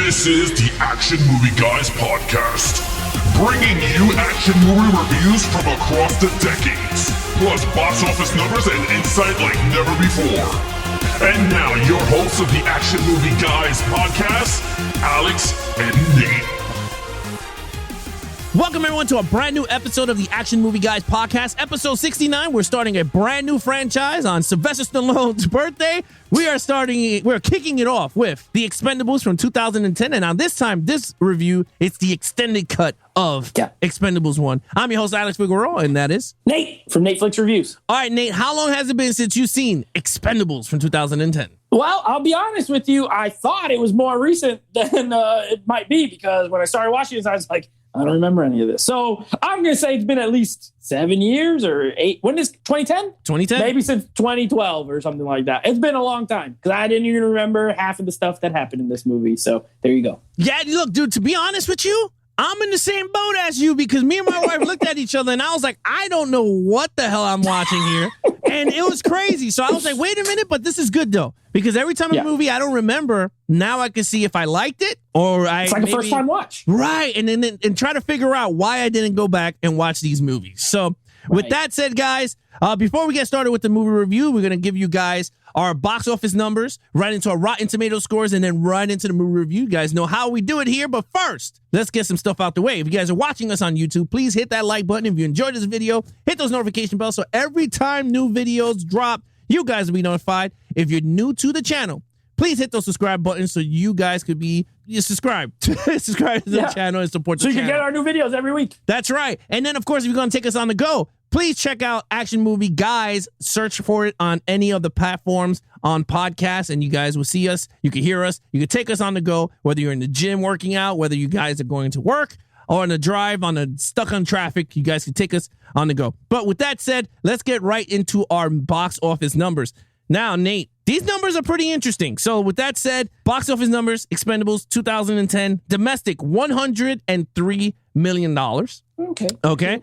This is the Action Movie Guys podcast, bringing you action movie reviews from across the decades, plus box office numbers and insight like never before. And now, your hosts of the Action Movie Guys podcast, Alex and Nate. Welcome, everyone, to a brand new episode of the Action Movie Guys podcast, episode 69. We're starting a brand new franchise on Sylvester Stallone's birthday. We're kicking it off with the Expendables from 2010. And on this time, this review, it's the extended cut of Expendables 1. I'm your host, Alex Figueroa, and that is Nate from Netflix Reviews. All right, Nate, how long has it been since you've seen Expendables from 2010? Well, I'll be honest with you. I thought it was more recent than it might be, because when I started watching this, I was like, I don't remember any of this. So I'm going to say it's been at least 7 years or 8. When is 2010? 2010. Maybe since 2012 or something like that. It's been a long time because I didn't even remember half of the stuff that happened in this movie. So there you go. Yeah, look, dude, to be honest with you, I'm in the same boat as you, because me and my wife looked at each other and I was like, I don't know what the hell I'm watching here. And it was crazy. So I was like, wait a minute, but this is good though. Because every time a movie I don't remember, now I can see if I liked it or it's like a first time watch. Right. And then try to figure out why I didn't go back and watch these movies. So with that said, guys, before we get started with the movie review, we're going to give you guys our box office numbers, right into our Rotten Tomato scores, and then right into the movie review. You guys know how we do it here. But first, let's get some stuff out the way. If you guys are watching us on YouTube, please hit that like button. If you enjoyed this video, hit those notification bells so every time new videos drop, you guys will be notified. If you're new to the channel, please hit those subscribe buttons so you guys could be subscribed. Subscribe to the channel and support the channel. So you can get our new videos every week. That's right. And then, of course, if you're going to take us on the go, please check out Action Movie Guys. Search for it on any of the platforms on podcasts, and you guys will see us. You can hear us. You can take us on the go, whether you're in the gym working out, whether you guys are going to work, or on the drive, stuck on traffic. You guys can take us on the go. But with that said, let's get right into our box office numbers. Now, Nate, these numbers are pretty interesting. So with that said, box office numbers, Expendables 2010, domestic $103 million. Okay.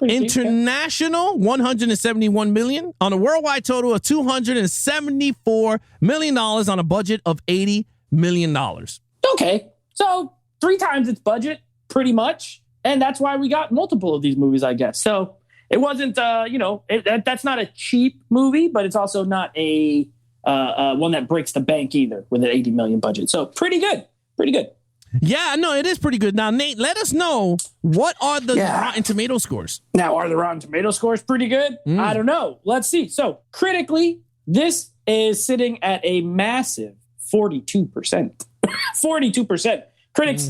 International, $171 million on a worldwide total of $274 million on a budget of $80 million. Okay. So 3 times its budget, pretty much. And that's why we got multiple of these movies, I guess. So it wasn't, that's not a cheap movie, but it's also not a one that breaks the bank either with an $80 million budget. So pretty good. Pretty good. Yeah, no, it is pretty good. Now, Nate, let us know, what are the Rotten Tomato scores? Now, are the Rotten Tomato scores pretty good? I don't know. Let's see. So, critically, this is sitting at a massive 42%. 42%. Critics,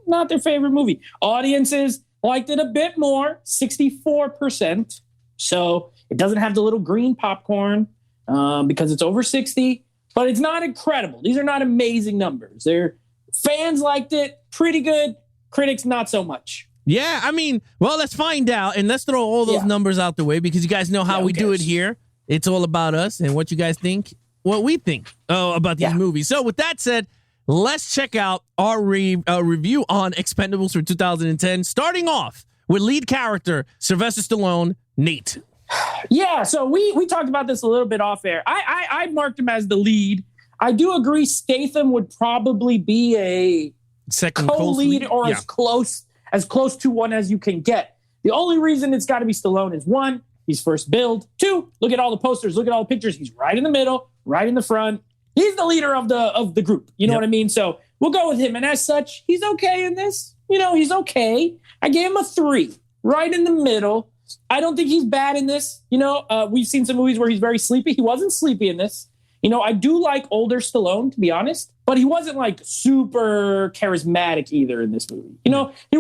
not their favorite movie. Audiences liked it a bit more, 64%. So, it doesn't have the little green popcorn because it's over 60, but it's not incredible. These are not amazing numbers. Fans liked it, pretty good. Critics, not so much. Yeah, I mean, well, let's find out, and let's throw all those numbers out the way, because you guys know how we do it here. It's all about us and what you guys think, what we think about these movies. So with that said, let's check out our review on Expendables for 2010, starting off with lead character Sylvester Stallone, Nate. Yeah, so we talked about this a little bit off air. I marked him as the lead. I do agree Statham would probably be a second co-lead or as close to one as you can get. The only reason it's got to be Stallone is, 1, he's first billed. 2, look at all the posters, look at all the pictures. He's right in the middle, right in the front. He's the leader of the group. You know what I mean? So we'll go with him. And as such, he's okay in this. He's okay. I gave him a 3, right in the middle. I don't think he's bad in this. We've seen some movies where he's very sleepy. He wasn't sleepy in this. I do like older Stallone, to be honest, but he wasn't like super charismatic either in this movie. He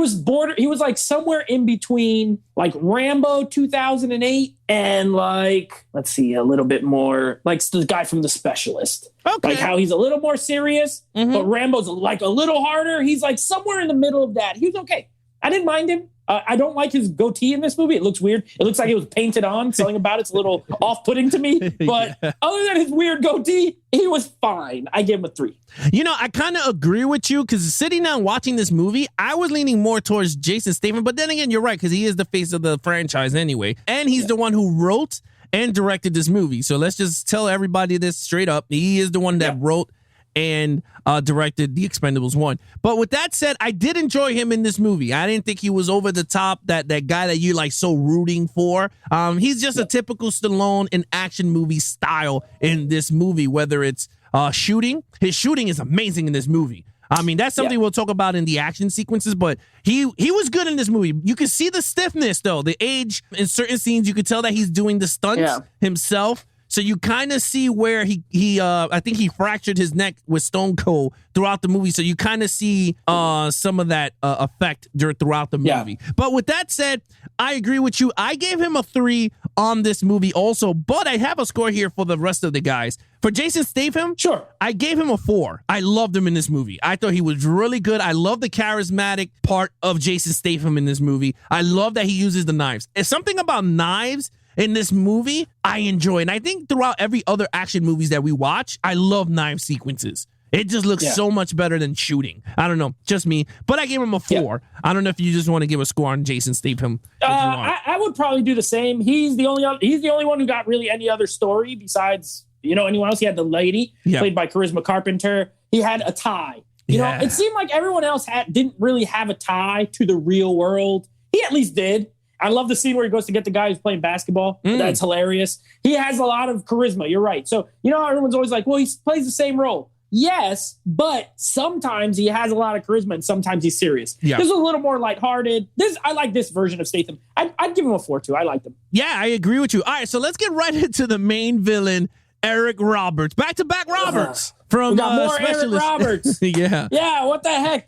was like somewhere in between like Rambo 2008 and like, let's see, a little bit more like the guy from The Specialist. Okay. Like how he's a little more serious, but Rambo's like a little harder. He's like somewhere in the middle of that. He was okay. I didn't mind him. I don't like his goatee in this movie. It looks weird. It looks like it was painted on. Something about it's a little off-putting to me. But other than his weird goatee, he was fine. I gave him a 3. I kind of agree with you, because sitting down watching this movie, I was leaning more towards Jason Statham. But then again, you're right, because he is the face of the franchise anyway. And he's the one who wrote and directed this movie. So let's just tell everybody this straight up. He is the one that wrote and directed The Expendables 1. But with that said, I did enjoy him in this movie. I didn't think he was over the top, that guy that you like so rooting for. He's just a typical Stallone in action movie style in this movie, whether it's shooting. His shooting is amazing in this movie. I mean, that's something we'll talk about in the action sequences, but he was good in this movie. You can see the stiffness, though. The age in certain scenes, you could tell that he's doing the stunts himself. So you kind of see where he I think he fractured his neck with Stone Cold throughout the movie. So you kind of see some of that effect throughout the movie. Yeah. But with that said, I agree with you. I gave him a 3 on this movie also, but I have a score here for the rest of the guys. For Jason Statham, sure, I gave him a 4. I loved him in this movie. I thought he was really good. I love the charismatic part of Jason Statham in this movie. I love that he uses the knives. It's something about knives in this movie I enjoy. And I think throughout every other action movies that we watch, I love knife sequences. It just looks so much better than shooting. I don't know, just me. But I gave him a 4. Yeah. I don't know if you just want to give a score on Jason Statham. I would probably do the same. He's the only one who got really any other story besides, anyone else. He had the lady played by Charisma Carpenter. He had a tie. You know, it seemed like everyone else didn't really have a tie to the real world. He at least did. I love the scene where he goes to get the guy who's playing basketball. That's hilarious. He has a lot of charisma. You're right. So, how everyone's always like, well, he plays the same role. Yes, but sometimes he has a lot of charisma and sometimes he's serious. Yeah. This is a little more lighthearted. I like this version of Statham. I'd give him a 4 too. I liked him. Yeah, I agree with you. All right, so let's get right into the main villain, Eric Roberts. Back-to-back Roberts. From we got more Specialist. Eric Roberts. Yeah, what the heck?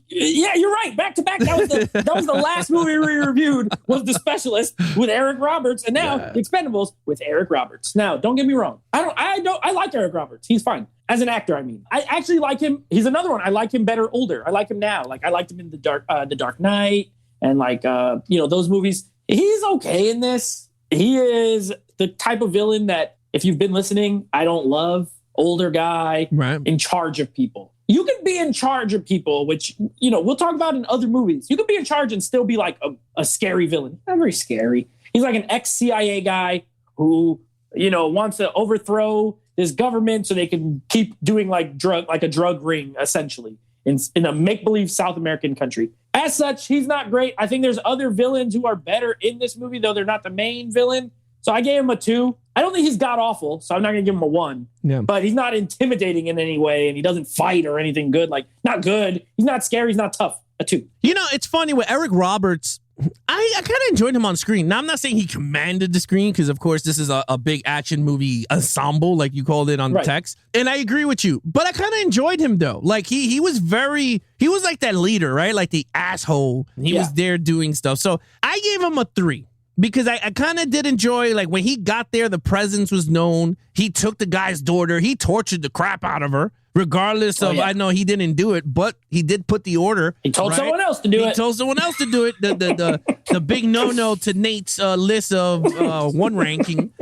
You're right. Back to back. That was the last movie we reviewed was The Specialist with Eric Roberts, and now The Expendables with Eric Roberts. Now, don't get me wrong. I like Eric Roberts. He's fine as an actor. I mean, I actually like him. He's another one. I like him better older. I like him now. Like I liked him in the Dark Knight and those movies. He's okay in this. He is the type of villain that if you've been listening, I don't love. Older guy in charge of people. You can be in charge of people, which, we'll talk about in other movies. You can be in charge and still be like a scary villain. Not very scary. He's like an ex-CIA guy who, wants to overthrow this government so they can keep doing like a drug ring, essentially, in a make-believe South American country. As such, he's not great. I think there's other villains who are better in this movie, though they're not the main villain. So I gave him a 2. I don't think he's god awful, so I'm not going to give him a 1. Yeah. But he's not intimidating in any way, and he doesn't fight or anything good. Like, not good. He's not scary. He's not tough. A 2. It's funny with Eric Roberts. I kind of enjoyed him on screen. Now, I'm not saying he commanded the screen because, of course, this is a big action movie ensemble, like you called it on the text. And I agree with you. But I kind of enjoyed him, though. Like, he was like that leader, right? Like the asshole. He was there doing stuff. So I gave him a 3. Because I kind of did enjoy, like, when he got there, the presence was known. He took the guy's daughter. He tortured the crap out of her, regardless of, I know he didn't do it, but he did put the order. He told someone else to do it. He told someone else to do it. The big no-no to Nate's list of 1 ranking.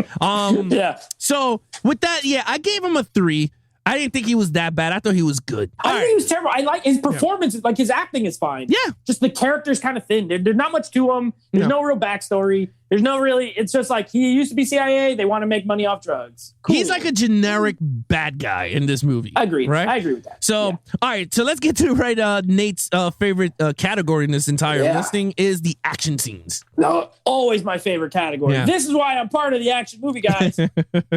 So with that, I gave him a 3. I didn't think he was that bad. I thought he was good. I think he was terrible. I like his performance. Like his acting is fine. Yeah. Just the character's kind of thin. There's not much to him. There's no real backstory. There's no really, it's just like he used to be CIA. They want to make money off drugs. Cool. He's like a generic bad guy in this movie. I agree. Right? I agree with that. So, all right. So let's get to Nate's favorite category in this entire listing is the action scenes. No, always my favorite category. Yeah. This is why I'm part of the action movie, guys.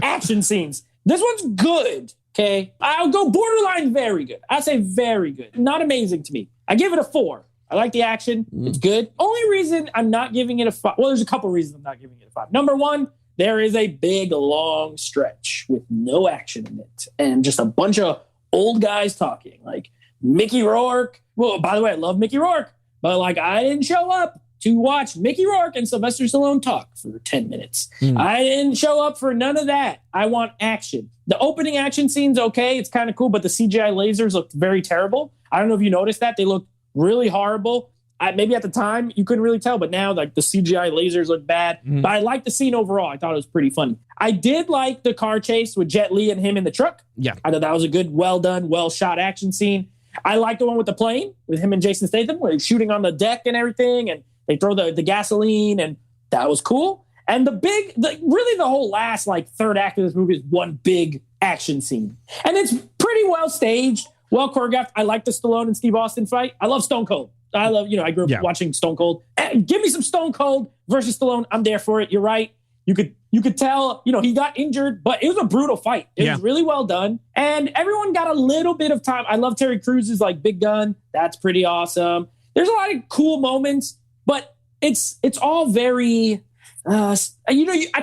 Action scenes. This one's good. Okay, I'll go borderline very good. I'll say very good. Not amazing to me. I give it a 4. I like the action. It's good. Only reason I'm not giving it a 5. Well, there's a couple reasons I'm not giving it a 5. Number 1, there is a big, long stretch with no action in it. And just a bunch of old guys talking. Like Mickey Rourke. Well, by the way, I love Mickey Rourke. But like I didn't show up to watch Mickey Rourke and Sylvester Stallone talk for 10 minutes. I didn't show up for none of that. I want action. The opening action scene's okay. It's kind of cool, but the CGI lasers looked very terrible. I don't know if you noticed that. They looked really horrible. Maybe at the time you couldn't really tell, but now like the CGI lasers look bad. But I liked the scene overall. I thought it was pretty funny. I did like the car chase with Jet Li and him in the truck. Yeah. I thought that was a good, well done, well shot action scene. I liked the one with the plane with him and Jason Statham, where he's shooting on the deck and everything, and they throw the gasoline, and that was cool. And really the whole last like third act of this movie is one big action scene. And it's pretty pretty well staged, well choreographed. I like the Stallone and Steve Austin fight. I love Stone Cold. I grew up watching Stone Cold. Give me some Stone Cold versus Stallone. I'm there for it. You're right. You could tell, he got injured, but it was a brutal fight. It was really well done. And everyone got a little bit of time. I love Terry Crews's big gun. That's pretty awesome. There's a lot of cool moments, but it's all very, I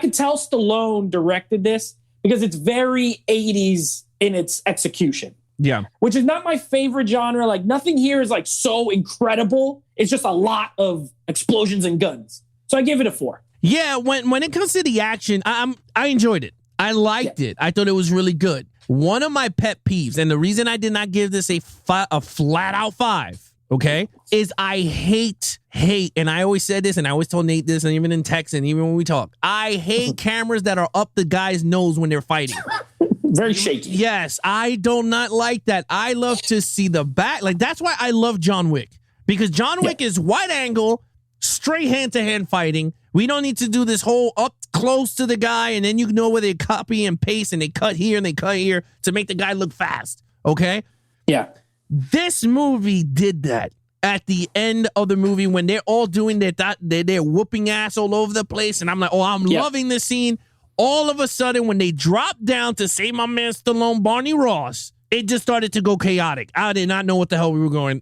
could tell Stallone directed this because it's very 80s in its execution. Yeah. Which is not my favorite genre. Like nothing here is so incredible. It's just a lot of explosions and guns. So I give it a 4. Yeah, when it comes to the action, I enjoyed it. I liked it. I thought it was really good. One of my pet peeves, and the reason I did not give this a flat out 5, okay, is I hate, and I always said this, and I always told Nate this, and even in text, and even when we talk, I hate cameras that are up the guy's nose when they're fighting. Very shaky. Yes, I do not like that. I love to see the back. That's why I love John Wick, because John Wick is wide angle, straight hand-to-hand fighting. We don't need to do this whole up close to the guy, and then where they copy and paste, and they cut here and they cut here to make the guy look fast, okay? Yeah. This movie did that at the end of the movie when they're all doing they're whooping ass all over the place, and I'm like, I'm loving this scene. All of a sudden, when they dropped down to save my man Stallone, Barney Ross, it just started to go chaotic. I did not know what the hell we were going.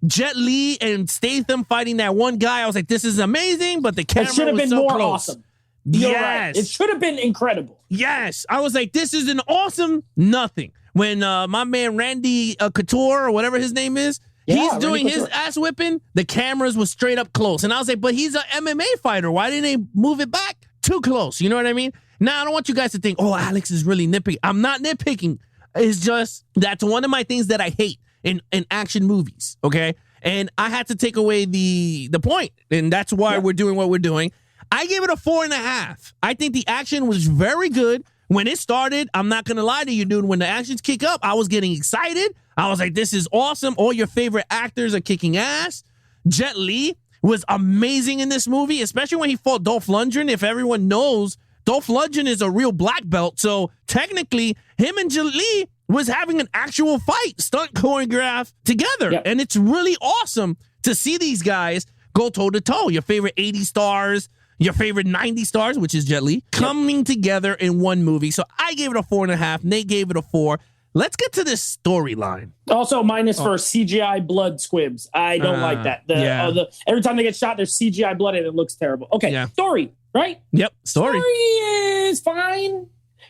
Jet Li and Statham fighting that one guy, I was like, this is amazing, but the camera should have been so more close. Awesome. You're right. It should have been incredible. Yes. I was like, this is an awesome nothing. When my man Randy Couture, or whatever his name is, he's doing his ass whipping, the cameras was straight up close. And I was like, but he's an MMA fighter. Why didn't they move it back too close? You know what I mean? Now, I don't want you guys to think, Alex is really nitpicking. I'm not nitpicking. It's just, that's one of my things that I hate in action movies, okay? And I had to take away the point, and that's why we're doing what we're doing. I gave it a 4.5. I think the action was very good. When it started, I'm not going to lie to you, dude. When the actions kick up, I was getting excited. I was like, this is awesome. All your favorite actors are kicking ass. Jet Li was amazing in this movie, especially when he fought Dolph Lundgren. If everyone knows, Dolph Lundgren is a real black belt. So technically, him and Jet Li was having an actual fight, stunt choreographed together. Yep. And it's really awesome to see these guys go toe-to-toe. Your favorite 80 stars, your favorite 90 stars, which is Jet Li, coming together in one movie. So I gave it a 4.5. Nate gave it a 4. Let's get to this storyline. Also, minus for CGI blood squibs. I don't like that. Every time they get shot, there's CGI blood and it looks terrible. Okay, story, right? Yep, story is fine.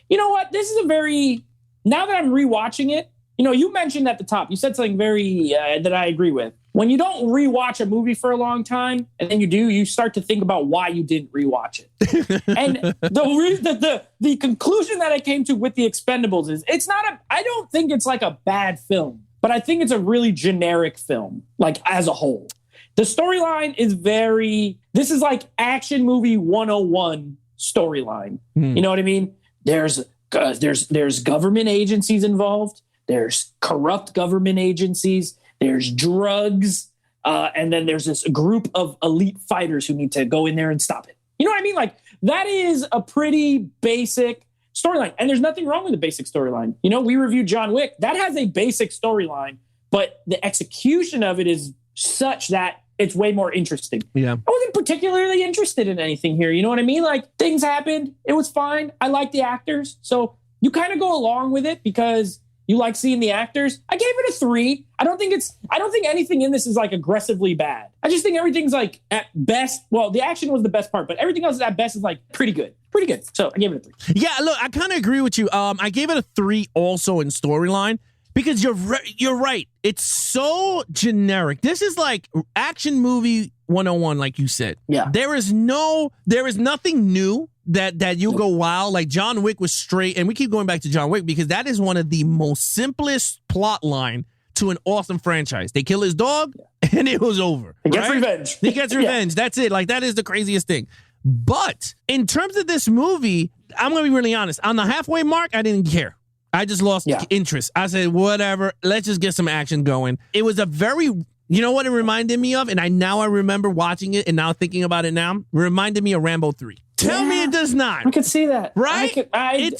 You know what? This is a very... Now that I'm rewatching it, you mentioned at the top, you said something very that I agree with. When you don't rewatch a movie for a long time, and then you start to think about why you didn't rewatch it. And the conclusion that I came to with the Expendables is I don't think it's a bad film, but I think it's a really generic film, as a whole. The storyline is this is action movie 101 storyline. You know what I mean? There's government agencies involved. There's corrupt government agencies. There's drugs. And then there's this group of elite fighters who need to go in there and stop it. You know what I mean? That is a pretty basic storyline. And there's nothing wrong with the basic storyline. We reviewed John Wick. That has a basic storyline, but the execution of it is such that it's way more interesting. Yeah. I wasn't particularly interested in anything here. You know what I mean? Things happened. It was fine. I like the actors. So you kind of go along with it because you like seeing the actors. I gave it a 3. I don't think anything in this is aggressively bad. I just think everything's at best. Well, the action was the best part, but everything else at best is pretty good. Pretty good. So I gave it a 3. Yeah, look, I kind of agree with you. I gave it a 3 also in storyline. Because you're right. It's so generic. This is action movie 101, like you said. Yeah. There is nothing new that you go, wow. John Wick was straight. And we keep going back to John Wick because that is one of the most simplest plot line to an awesome franchise. They kill his dog and it was over. He gets revenge. He gets revenge. That's it. That is the craziest thing. But in terms of this movie, I'm going to be really honest. On the halfway mark, I didn't care. I just lost interest. I said, whatever, let's just get some action going. It was a very You know what it reminded me of? And I remember watching it and now thinking about it now. It reminded me of Rambo 3. Tell me it does not. I could see that. Right?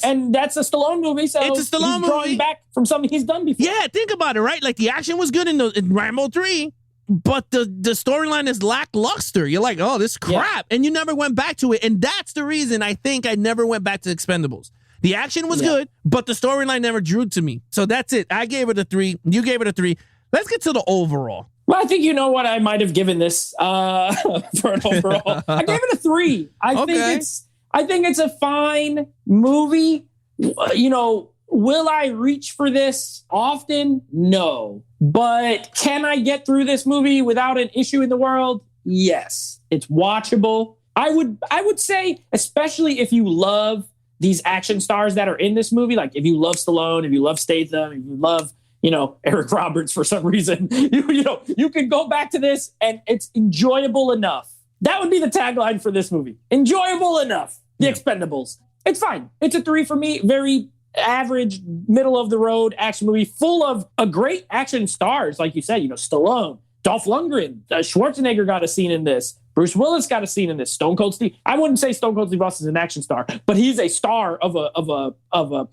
And that's a Stallone movie, so it's a Stallone he's drawing movie. back from something he's done before. Yeah, think about it, right? Like the action was good in Rambo 3, but the storyline is lackluster. You're like, oh, this crap. Yeah. And you never went back to it. And that's the reason I think I never went back to Expendables. The action was good, but the storyline never drew to me. So that's it. I gave it a 3. You gave it a 3. Let's get to the overall. Well, I think you know what I might have given this for an overall. I gave it a 3. I think it's a fine movie. You know, will I reach for this often? No. But can I get through this movie without an issue in the world? Yes. It's watchable. I would say, especially if you love these action stars that are in this movie, like if you love Stallone, if you love Statham, if you love, you know, Eric Roberts for some reason, you can go back to this and it's enjoyable enough. That would be the tagline for this movie. Enjoyable enough. The Expendables. It's fine. It's a 3 for me. Very average, middle of the road action movie full of a great action stars. Like you said, you know, Stallone, Dolph Lundgren, Schwarzenegger got a scene in this. Bruce Willis got a scene in this. Stone Cold Steve. I wouldn't say Stone Cold Steve Austin is an action star, but he's a star of a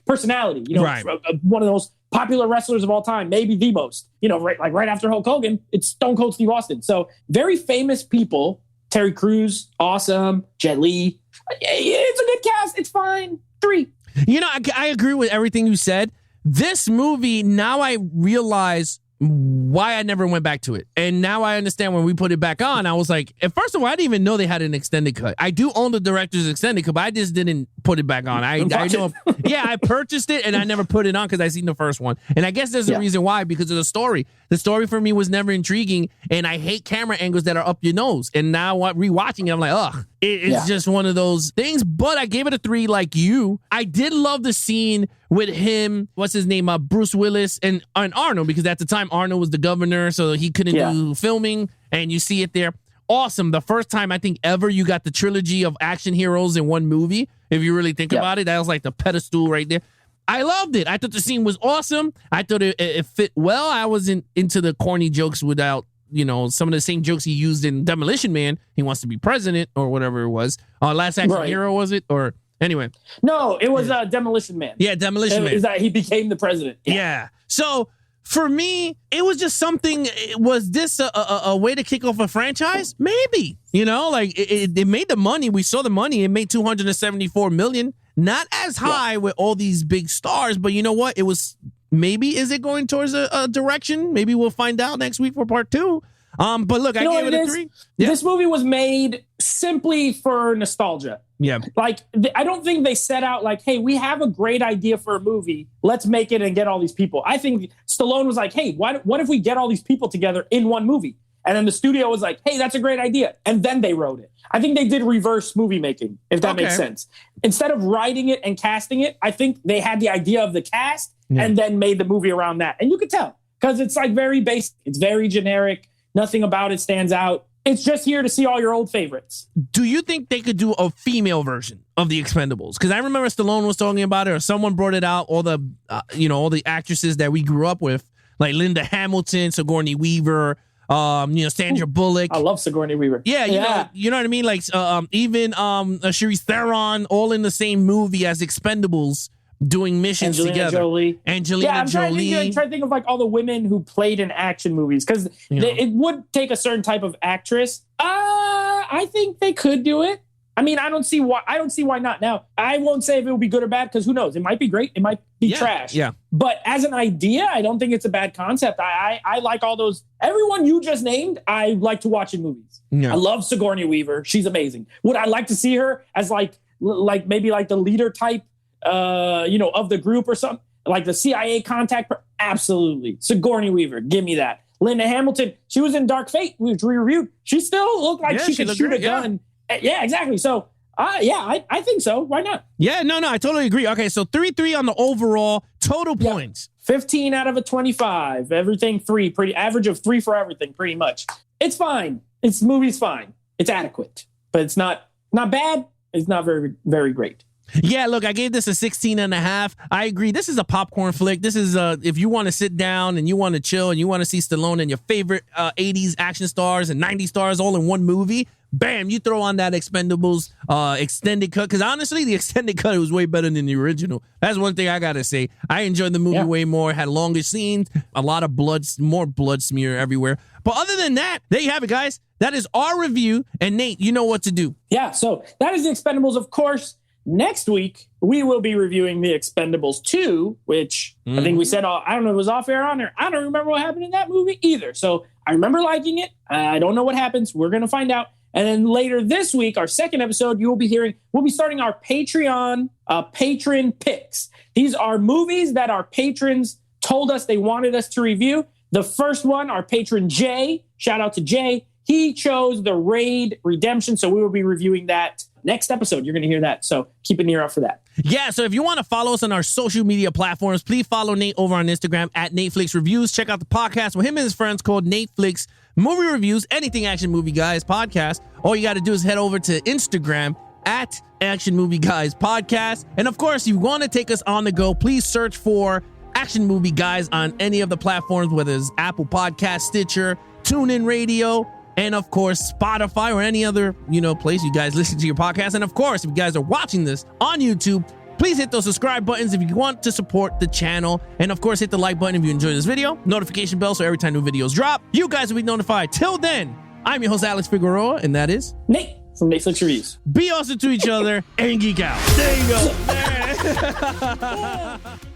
personality. You know, right. One of the most popular wrestlers of all time, maybe the most. You know, right after Hulk Hogan, it's Stone Cold Steve Austin. So very famous people. Terry Crews, awesome. Jet Li. It's a good cast. It's fine. 3. You know, I agree with everything you said. This movie, now I realize why I never went back to it. And now I understand when we put it back on, I was like, first of all, I didn't even know they had an extended cut. I do own the director's extended cut, but I just didn't put it back on. I know, yeah, I purchased it and I never put it on because I seen the first one. And I guess there's a reason why, because of the story. The story for me was never intriguing, and I hate camera angles that are up your nose. And now rewatching it, I'm like, ugh, it's just one of those things. But I gave it a 3 like you. I did love the scene with him, what's his name, Bruce Willis and Arnold, because at the time Arnold was the governor, so he couldn't do filming, and you see it there. Awesome. The first time I think ever you got the trilogy of action heroes in one movie, if you really think about it. That was like the pedestal right there. I loved it. I thought the scene was awesome. I thought it fit well. I wasn't into the corny jokes without, you know, some of the same jokes he used in Demolition Man. He wants to be president or whatever it was. Last Action Hero, was it? Or anyway. No, it was Demolition Man. Yeah, Demolition Man. Is that he became the president. Yeah. So for me, it was just something. Was this a way to kick off a franchise? Maybe. You know, like it made the money. We saw the money. It made $274 million. Not as high with all these big stars, but you know what? It was maybe, is it going towards a direction? Maybe we'll find out next week for part 2. But look, I gave it a 3. Yeah. This movie was made simply for nostalgia. Yeah. Like, I don't think they set out like, hey, we have a great idea for a movie. Let's make it and get all these people. I think Stallone was like, hey, what if we get all these people together in one movie? And then the studio was like, hey, that's a great idea. And then they wrote it. I think they did reverse movie making, if that makes sense. Instead of writing it and casting it, I think they had the idea of the cast and then made the movie around that. And you could tell because it's like very basic. It's very generic. Nothing about it stands out. It's just here to see all your old favorites. Do you think they could do a female version of the Expendables? Because I remember Stallone was talking about it, or someone brought it out. All the, all the actresses that we grew up with, like Linda Hamilton, Sigourney Weaver, Sandra Bullock. I love Sigourney Weaver. Yeah, you know what I mean? Like, even Charlize Theron, all in the same movie as Expendables, doing missions together. Angelina Jolie. I'm trying to think of like all the women who played in action movies, because it would take a certain type of actress. I think they could do it. I mean, I don't see why not. Now, I won't say if it will be good or bad, because who knows? It might be great. It might be trash. Yeah. But as an idea, I don't think it's a bad concept. I like all those. Everyone you just named, I like to watch in movies. Yeah. I love Sigourney Weaver. She's amazing. Would I like to see her as like maybe like the leader type, of the group or something? Like the CIA contact? Absolutely. Sigourney Weaver. Give me that. Linda Hamilton. She was in Dark Fate, which we reviewed. She still looked like she could shoot a gun. Yeah, exactly. So, I think so. Why not? Yeah, no, I totally agree. Okay, so 3-3 on the overall total points. 15 out of a 25. Everything 3. Pretty average of 3 for everything, pretty much. It's fine. Movie's fine. It's adequate, but it's not bad. It's not very, very great. Yeah, look, I gave this a 16.5. I agree. This is a popcorn flick. This is if you want to sit down and you want to chill and you want to see Stallone and your favorite 80s action stars and 90s stars all in one movie. Bam, you throw on that Expendables extended cut. Because honestly, the extended cut was way better than the original. That's one thing I got to say. I enjoyed the movie way more. Had longer scenes, a lot of blood, more blood smear everywhere. But other than that, there you have it, guys. That is our review. And Nate, you know what to do. Yeah, so that is the Expendables, of course. Next week, we will be reviewing the Expendables 2, which I think we said, I don't know if it was off air on there. I don't remember what happened in that movie either. So I remember liking it. I don't know what happens. We're going to find out. And then later this week, our second episode, you will be hearing, we'll be starting our Patreon patron picks. These are movies that our patrons told us they wanted us to review. The first one, our patron Jay, shout out to Jay. He chose The Raid Redemption. So we will be reviewing that next episode. You're going to hear that. So keep an ear out for that. Yeah, so if you want to follow us on our social media platforms, please follow Nate over on Instagram at NateFlix Reviews. Check out the podcast with him and his friends called NateFlix Movie Reviews, Anything Action Movie Guys Podcast. All you got to do is head over to Instagram at Action Movie Guys Podcast. And of course, if you want to take us on the go, please search for Action Movie Guys on any of the platforms, whether it's Apple Podcast, Stitcher, TuneIn Radio, and of course, Spotify or any other, place you guys listen to your podcast. And of course, if you guys are watching this on YouTube, please hit those subscribe buttons if you want to support the channel. And of course, hit the like button if you enjoyed this video. Notification bell so every time new videos drop, you guys will be notified. Till then, I'm your host, Alex Figueroa, and that is Nate from NateFlix Reviews. Be awesome to each other and geek out. There you go.